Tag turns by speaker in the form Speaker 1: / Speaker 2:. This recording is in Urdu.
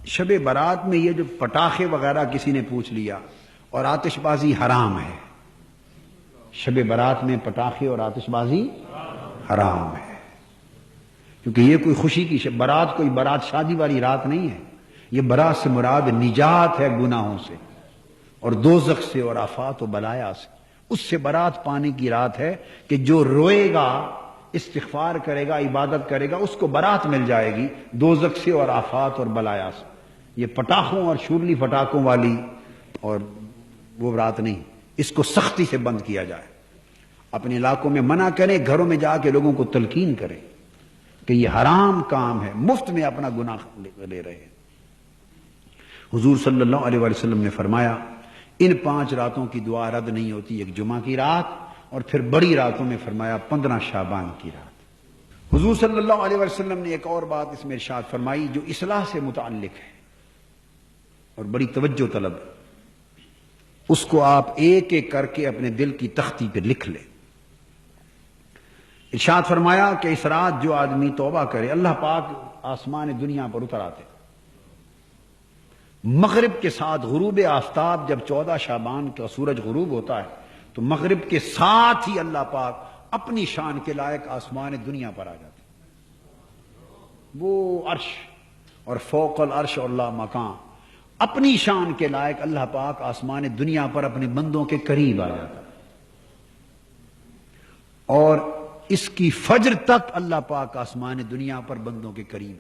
Speaker 1: شب برات میں یہ جو پٹاخے وغیرہ کسی نے پوچھ لیا اور آتش بازی حرام ہے، شب برات میں پٹاخے اور آتش بازی حرام ہے، کیونکہ یہ کوئی خوشی کی برات، کوئی برات شادی والی رات نہیں ہے۔ یہ برات سے مراد نجات ہے گناہوں سے اور دوزخ سے اور آفات و بلایا سے، اس سے برات پانے کی رات ہے کہ جو روئے گا، استغفار کرے گا، عبادت کرے گا، اس کو برات مل جائے گی دوزخ سے اور آفات اور بلایا سے۔ یہ پٹاخوں اور شورلی پٹاخوں والی اور وہ رات نہیں، اس کو سختی سے بند کیا جائے، اپنے علاقوں میں منع کریں، گھروں میں جا کے لوگوں کو تلقین کریں کہ یہ حرام کام ہے، مفت میں اپنا گناہ لے رہے ہیں۔ حضور صلی اللہ علیہ وسلم نے فرمایا ان 5 راتوں کی دعا رد نہیں ہوتی، ایک جمعہ کی رات اور پھر بڑی راتوں میں فرمایا 15 شعبان کی رات۔ حضور صلی اللہ علیہ وسلم نے ایک اور بات اس میں ارشاد فرمائی جو اصلاح سے متعلق ہے اور بڑی توجہ طلب ہے، اس کو آپ ایک ایک کر کے اپنے دل کی تختی پہ لکھ لیں۔ ارشاد فرمایا کہ اس رات جو آدمی توبہ کرے، اللہ پاک آسمان دنیا پر اتر آتے مغرب کے ساتھ، غروب آفتاب جب 14 شعبان کا سورج غروب ہوتا ہے تو مغرب کے ساتھ ہی اللہ پاک اپنی شان کے لائق آسمان دنیا پر آ جاتے، وہ عرش اور فوق العرش اور لا مکان، اپنی شان کے لائق اللہ پاک آسمان دنیا پر اپنے بندوں کے قریب آ جاتا ہے، اور اس کی فجر تک اللہ پاک آسمان دنیا پر بندوں کے قریب